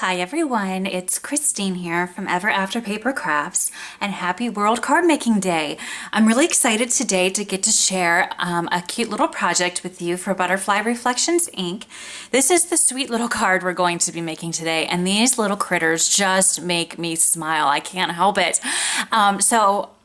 Hi everyone, it's Christine here from Ever After Paper Crafts, and happy World Card Making Day. I'm really excited today to get to share a cute little project with you for Butterfly Reflections Inc. This is the sweet little card we're going to be making today, and these little critters just make me smile. I can't help it.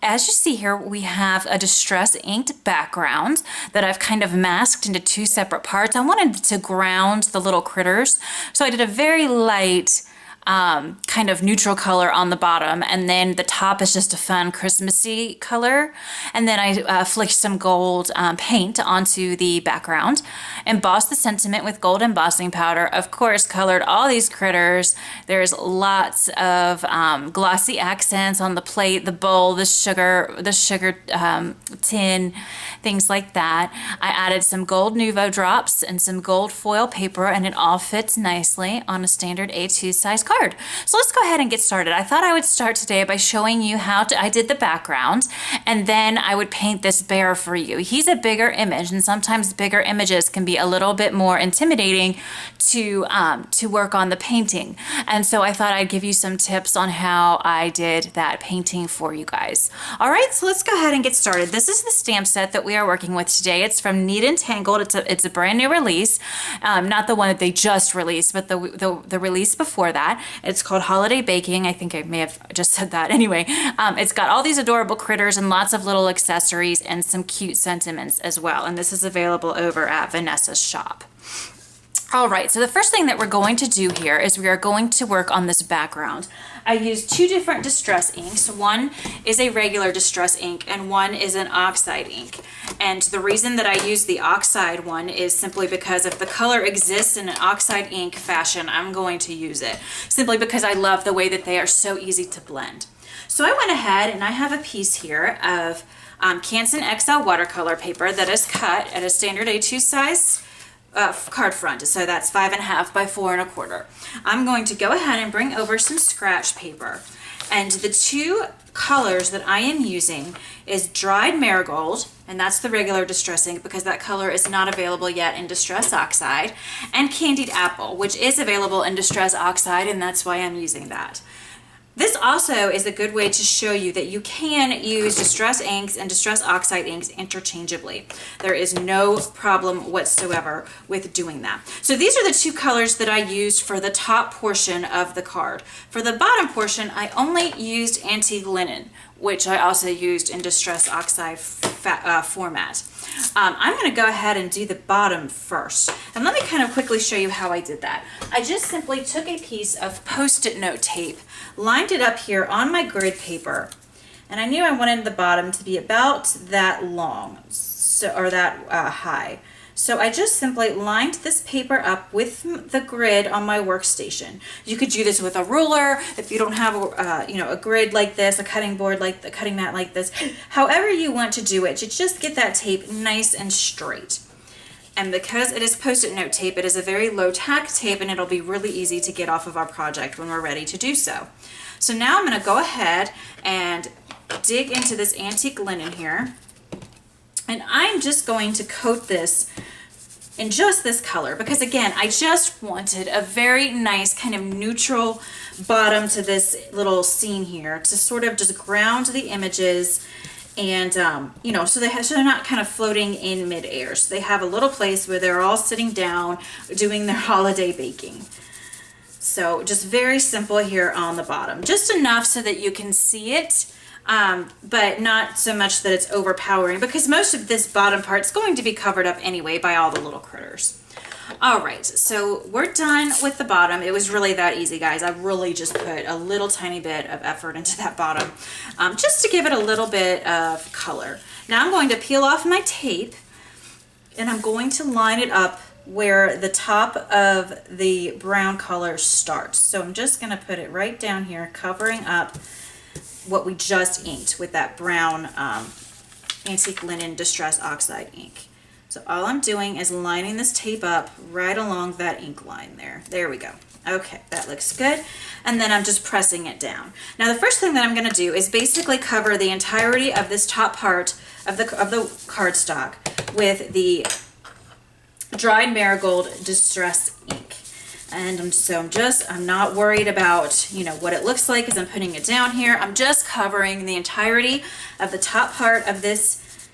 As you see here, we have a distress inked background that I've kind of masked into two separate parts. I wanted to ground the little critters, so I did a very light kind of neutral color on the bottom, and then the top is just a fun Christmassy color, and then I flicked some gold paint onto the background, embossed the sentiment with gold embossing powder, of course colored all these critters. There's lots of glossy accents on the plate, the bowl, the sugar tin, things like that. I added some gold Nuvo drops and some gold foil paper, and it all fits nicely on a standard A2 size card. So let's go ahead and get started. I thought I would start today by showing you how I did the background, and then I would paint this bear for you. He's a bigger image, and sometimes bigger images can be a little bit more intimidating to work on the painting. And so I thought I'd give you some tips on how I did that painting for you guys. All right, so let's go ahead and get started. This is the stamp set that we are working with today. It's from Neat and Tangled. It's a brand new release, not the one that they just released, but the release before that. It's called Holiday Baking. I think I may have just said that. Anyway, it's got all these adorable critters and lots of little accessories and some cute sentiments as well. And this is available over at Vanessa's shop. All right, so the first thing that we're going to do here is we are going to work on this background. I used two different distress inks. One is a regular distress ink and one is an oxide ink. And the reason that I use the oxide one is simply because if the color exists in an oxide ink fashion, I'm going to use it, simply because I love the way that they are so easy to blend. So I went ahead and I have a piece here of Canson XL watercolor paper that is cut at a standard A2 size card front, so that's 5.5 by 4.25. I'm going to go ahead and bring over some scratch paper, and the two colors that I am using is dried marigold, and that's the regular distress ink because that color is not available yet in distress oxide, and candied apple, which is available in distress oxide, and that's why I'm using that. This also is a good way to show you that you can use distress inks and distress oxide inks interchangeably. There is no problem whatsoever with doing that. So these are the two colors that I used for the top portion of the card. For the bottom portion, I only used antique linen, which I also used in distress oxide format. I'm going to go ahead and do the bottom first. And let me kind of quickly show you how I did that. I just simply took a piece of Post-it note tape, lined it up here on my grid paper, and I knew I wanted the bottom to be about that long, or that high. So I just simply lined this paper up with the grid on my workstation. You could do this with a ruler if you don't have a grid like this, a cutting board like the cutting mat like this. However you want to do it, to just get that tape nice and straight. And because it is Post-it note tape, it is a very low tack tape, and it'll be really easy to get off of our project when we're ready to do so. So now I'm going to go ahead and dig into this antique linen here. And I'm just going to coat this in just this color because, again, I just wanted a very nice kind of neutral bottom to this little scene here to sort of just ground the images and, so they're not kind of floating in midair. So they have a little place where they're all sitting down doing their holiday baking. So just very simple here on the bottom, just enough so that you can see it. But not so much that it's overpowering because most of this bottom part is going to be covered up anyway by all the little critters. All right, so we're done with the bottom. It was really that easy, guys. I really just put a little tiny bit of effort into that bottom just to give it a little bit of color. Now I'm going to peel off my tape and I'm going to line it up where the top of the brown color starts. So I'm just going to put it right down here, covering up what we just inked with that brown antique linen distress oxide ink. So all I'm doing is lining this tape up right along that ink line there. There we go. Okay, that looks good. And then I'm just pressing it down. Now the first thing that I'm going to do is basically cover the entirety of this top part of the cardstock with the dried marigold distress ink. And I'm not worried about, you know, what it looks like as I'm putting it down here. I'm just covering the entirety of the top part of this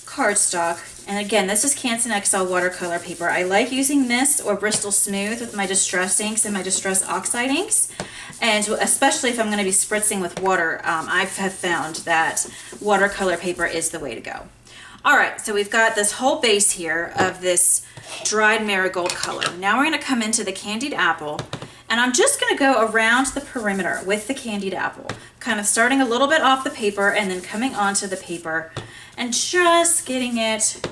cardstock. And again, this is Canson XL watercolor paper. I like using this or Bristol Smooth with my Distress inks and my Distress Oxide inks. And especially if I'm going to be spritzing with water, I have found that watercolor paper is the way to go. All right, so we've got this whole base here of this dried marigold color. Now we're going to come into the candied apple, and I'm just going to go around the perimeter with the candied apple, kind of starting a little bit off the paper and then coming onto the paper and just getting it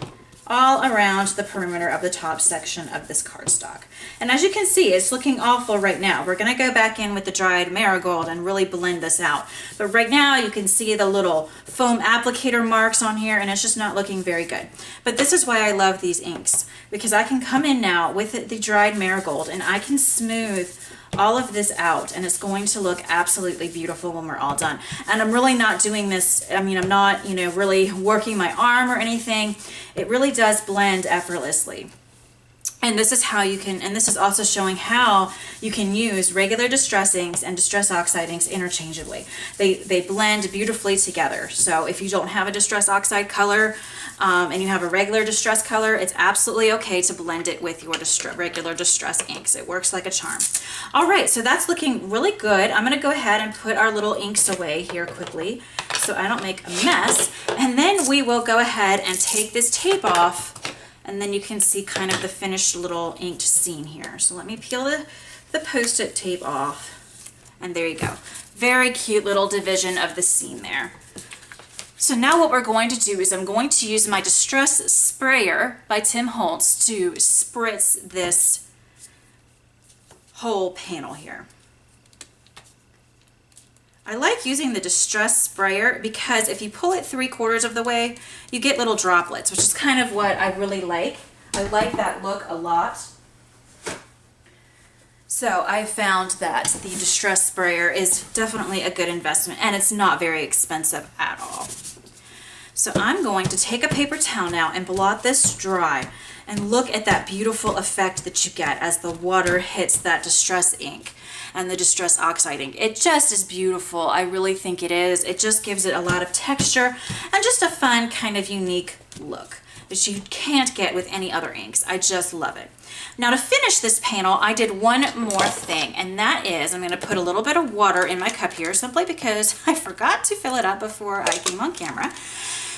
all around the perimeter of the top section of this cardstock. And as you can see, it's looking awful right now. We're going to go back in with the dried marigold and really blend this out. But right now you can see the little foam applicator marks on here, and it's just not looking very good. But this is why I love these inks, because I can come in now with the dried marigold and I can smooth all of this out, and it's going to look absolutely beautiful when we're all done. And I'm really not doing this, I mean, I'm not, you know, really working my arm or anything. It really does blend effortlessly. And this is how you can, and this is also showing how you can use regular Distress inks and Distress Oxide inks interchangeably. They blend beautifully together. So if you don't have a Distress Oxide color and you have a regular Distress color, it's absolutely okay to blend it with your regular Distress inks. It works like a charm. All right, so that's looking really good. I'm going to go ahead and put our little inks away here quickly so I don't make a mess. And then we will go ahead and take this tape off. And then you can see kind of the finished little inked scene here. So let me peel the Post-it tape off. And there you go. Very cute little division of the scene there. So now what we're going to do is I'm going to use my Distress Sprayer by Tim Holtz to spritz this whole panel here. I like using the Distress Sprayer because if you pull it 3/4 of the way, you get little droplets, which is kind of what I really like. I like that look a lot. So I found that the Distress Sprayer is definitely a good investment, and it's not very expensive at all. So I'm going to take a paper towel now and blot this dry, and look at that beautiful effect that you get as the water hits that Distress ink and the Distress Oxide ink. It just is beautiful. I really think it is. It just gives it a lot of texture and just a fun kind of unique look that you can't get with any other inks. I just love it. Now to finish this panel, I did one more thing, and that is I'm going to put a little bit of water in my cup here simply because I forgot to fill it up before I came on camera.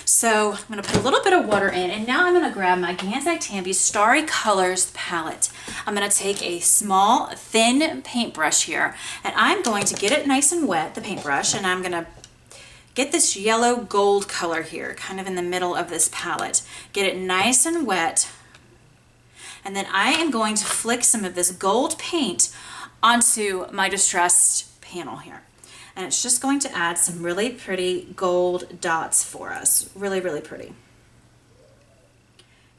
So I'm going to put a little bit of water in, and now I'm going to grab my Gansai Tambi Starry Colors palette. I'm going to take a small, thin paintbrush here, and I'm going to get it nice and wet, the paintbrush, and I'm going to get this yellow gold color here, kind of in the middle of this palette. Get it nice and wet, and then I am going to flick some of this gold paint onto my distressed panel here. And it's just going to add some really pretty gold dots for us. Really, really pretty.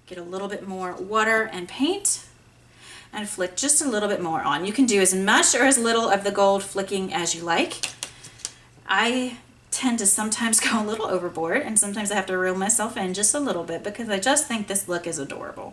Get a little bit more water and paint and flick just a little bit more on. You can do as much or as little of the gold flicking as you like. I tend to sometimes go a little overboard, and sometimes I have to reel myself in just a little bit because I just think this look is adorable.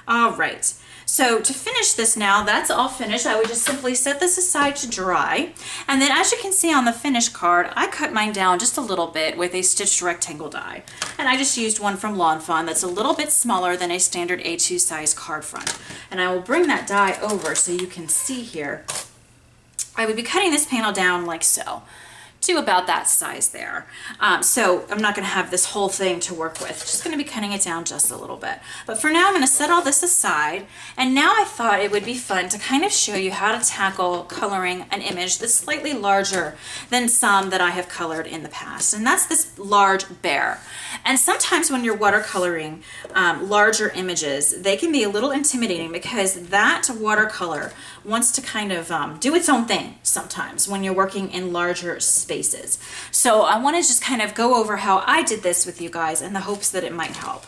All right, so to finish this now, that's all finished. I would just simply set this aside to dry. And then as you can see on the finish card, I cut mine down just a little bit with a stitched rectangle die. And I just used one from Lawn Fawn that's a little bit smaller than a standard A2 size card front. And I will bring that die over so you can see here. I would be cutting this panel down like so, to about that size there. So I'm not going to have this whole thing to work with. Just going to be cutting it down just a little bit. But for now, I'm going to set all this aside. And now I thought it would be fun to kind of show you how to tackle coloring an image that's slightly larger than some that I have colored in the past. And that's this large bear. And sometimes when you're watercoloring larger images, they can be a little intimidating because that watercolor wants to kind of do its own thing sometimes when you're working in larger spaces. So I want to just kind of go over how I did this with you guys in the hopes that it might help.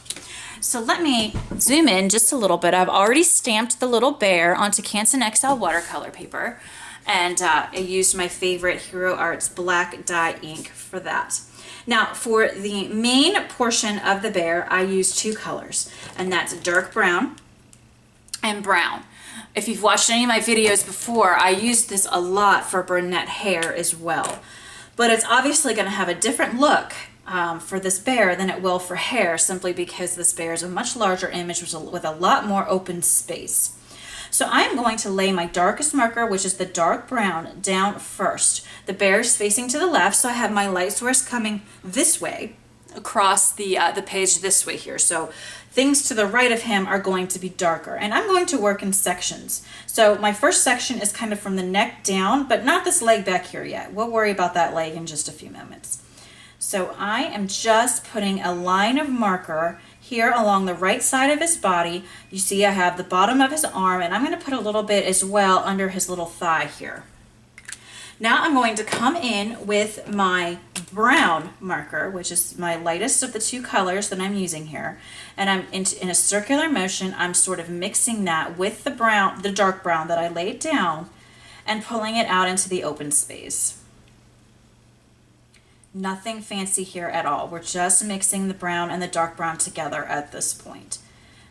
So let me zoom in just a little bit. I've already stamped the little bear onto Canson XL watercolor paper, and I used my favorite Hero Arts black dye ink for that. Now for the main portion of the bear, I used two colors, and that's dark brown and brown. if you've watched any of my videos before, I use this a lot for brunette hair as well. But it's obviously going to have a different look for this bear than it will for hair, simply because this bear is a much larger image with a lot more open space. So I'm going to lay my darkest marker, which is the dark brown, down first. The bear is facing to the left, so I have my light source coming this way, across the page this way here. So things to the right of him are going to be darker, and I'm going to work in sections. So my first section is kind of from the neck down, but not this leg back here yet. We'll worry about that leg in just a few moments. So I am just putting a line of marker here along the right side of his body. You see I have the bottom of his arm, and I'm going to put a little bit as well under his little thigh here. Now I'm going to come in with my brown marker, which is my lightest of the two colors that I'm using here, and I'm in a circular motion. I'm sort of mixing that with the brown, the dark brown that I laid down, and pulling it out into the open space. Nothing fancy here at all. We're just mixing the brown and the dark brown together at this point.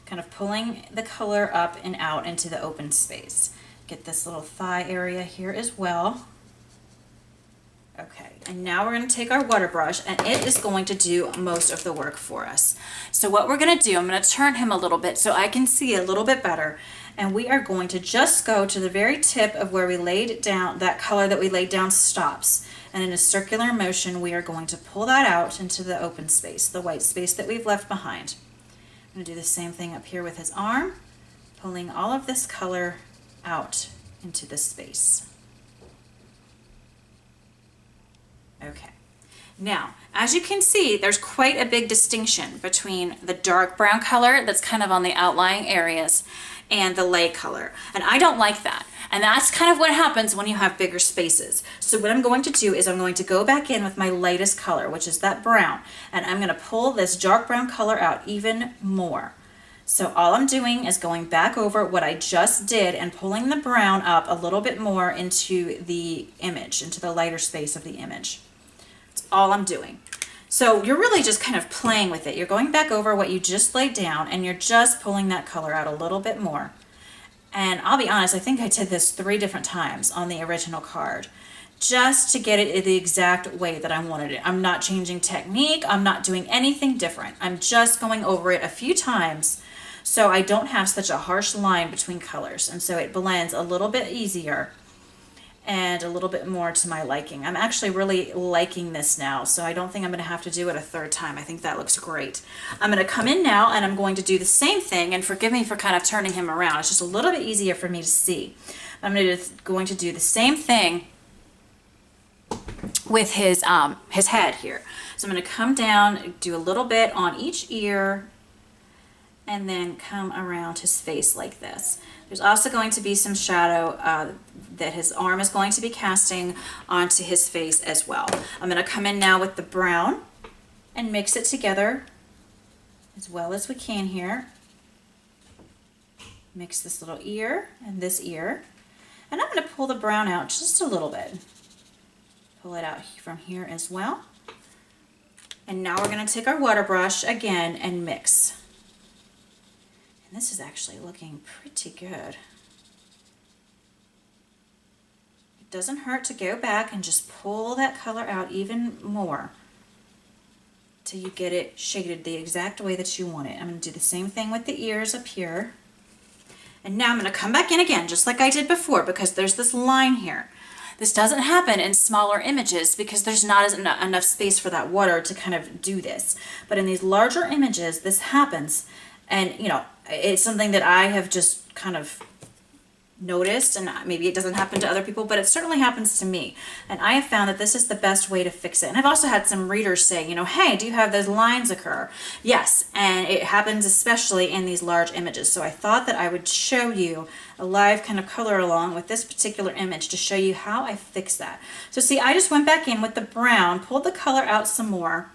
Kind of pulling the color up and out into the open space. Get this little thigh area here as well. Okay, and now we're going to take our water brush, and it is going to do most of the work for us. So what we're going to do, I'm going to turn him a little bit so I can see a little bit better, and we are going to just go to the very tip of where we laid down, that color that we laid down stops. And in a circular motion, we are going to pull that out into the open space, the white space that we've left behind. I'm going to do the same thing up here with his arm, pulling all of this color out into this space. Okay, now as you can see, there's quite a big distinction between the dark brown color that's kind of on the outlying areas and the light color, and I don't like that. And that's kind of what happens when you have bigger spaces. So what I'm going to do is I'm going to go back in with my lightest color, which is that brown, and I'm going to pull this dark brown color out even more. So all I'm doing is going back over what I just did and pulling the brown up a little bit more into the image, into the lighter space of the image. That's all I'm doing. So you're really just kind of playing with it. You're going back over what you just laid down, and you're just pulling that color out a little bit more. And I'll be honest, I think I did this 3 different times on the original card, just to get it the exact way that I wanted it. I'm not changing technique. I'm not doing anything different. I'm just going over it a few times so I don't have such a harsh line between colors, and so it blends a little bit easier and a little bit more to my liking. I'm actually really liking this now, so I don't think I'm going to have to do it a 3rd time. I think that looks great. I'm going to come in now, and I'm going to do the same thing, and forgive me for kind of turning him around. It's just a little bit easier for me to see. I'm going to do the same thing with his head here. So I'm going to come down, do a little bit on each ear, and then come around his face like this. There's also going to be some shadow that his arm is going to be casting onto his face as well. I'm going to come in now with the brown and mix it together as well as we can here. Mix this little ear and this ear. And I'm going to pull the brown out just a little bit. Pull it out from here as well. And now we're going to take our water brush again and mix. This is actually looking pretty good. It doesn't hurt to go back and just pull that color out even more till you get it shaded the exact way that you want it. I'm going to do the same thing with the ears up here. And now I'm going to come back in again, just like I did before, because there's this line here. This doesn't happen in smaller images because there's not enough space for that water to kind of do this. But in these larger images, this happens. And, you know, it's something that I have just kind of noticed, and maybe it doesn't happen to other people, but it certainly happens to me. And I have found that this is the best way to fix it. And I've also had some readers say, you know, hey, do you have those lines occur? Yes, and it happens especially in these large images. So I thought that I would show you a live kind of color along with this particular image to show you how I fix that. So see, I just went back in with the brown, pulled the color out some more,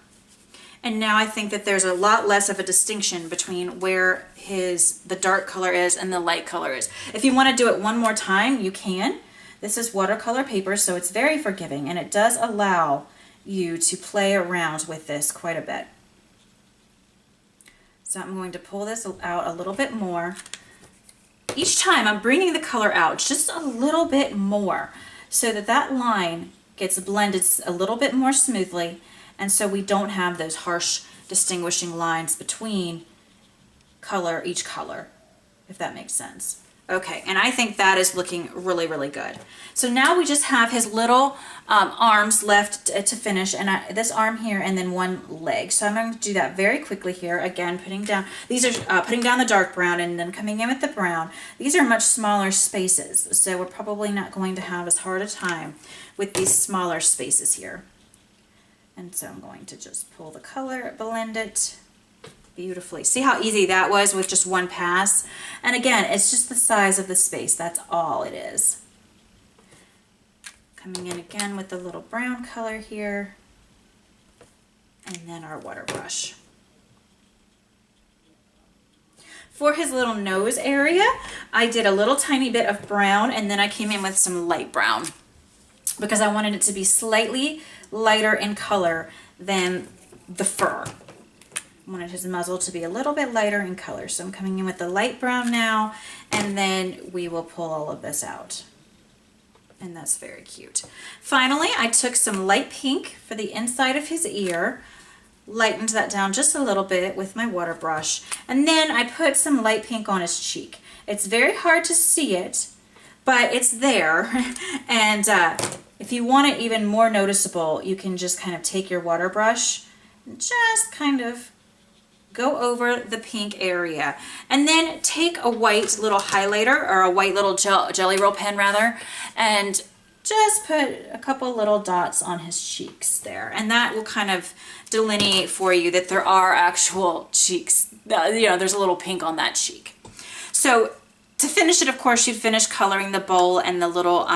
and now I think that there's a lot less of a distinction between where the dark color is and the light color is. If you want to do it one more time, you can. This is watercolor paper, so it's very forgiving, and it does allow you to play around with this quite a bit. So I'm going to pull this out a little bit more each time I'm bringing the color out just a little bit more so that that line gets blended a little bit more smoothly, and so we don't have those harsh distinguishing lines between each color, if that makes sense. Okay, and I think that is looking really, really good. So now we just have his little arms left to finish, and this arm here and then one leg. So I'm going to do that very quickly here. Again, putting down, these are putting down the dark brown and then coming in with the brown. These are much smaller spaces, so we're probably not going to have as hard a time with these smaller spaces here. And so I'm going to just pull the color, blend it beautifully. See how easy that was with just one pass? And again, it's just the size of the space. That's all it is. Coming in again with the little brown color here. And then our water brush. For his little nose area, I did a little tiny bit of brown, and then I came in with some light brown because I wanted it to be slightly lighter in color than the fur. I wanted his muzzle to be a little bit lighter in color. So I'm coming in with the light brown now, and then we will pull all of this out. And that's very cute. Finally, I took some light pink for the inside of his ear, lightened that down just a little bit with my water brush, and then I put some light pink on his cheek. It's very hard to see it, but it's there. And if you want it even more noticeable, you can just kind of take your water brush and just kind of go over the pink area, and then take a white little highlighter, or a white little jelly roll pen rather, and just put a couple little dots on his cheeks there, and that will kind of delineate for you that there are actual cheeks. You know, there's a little pink on that cheek. So to finish it, of course, you'd finish coloring the bowl and the little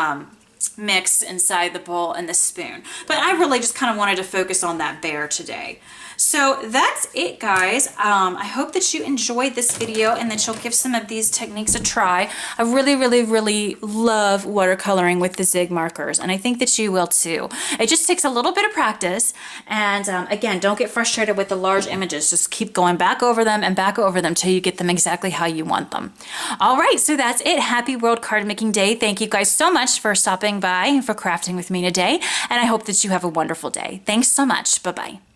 mix inside the bowl and the spoon. But I really just kind of wanted to focus on that bear today. So that's it, guys. I hope that you enjoyed this video and that you'll give some of these techniques a try. I really, really, really love watercoloring with the zig markers, and I think that you will too. It just takes a little bit of practice, and again, don't get frustrated with the large images. Just keep going back over them and back over them till you get them exactly how you want them. All right, so that's it. Happy World Card Making Day. Thank you guys so much for stopping by and for crafting with me today, and I hope that you have a wonderful day. Thanks so much. Bye-bye.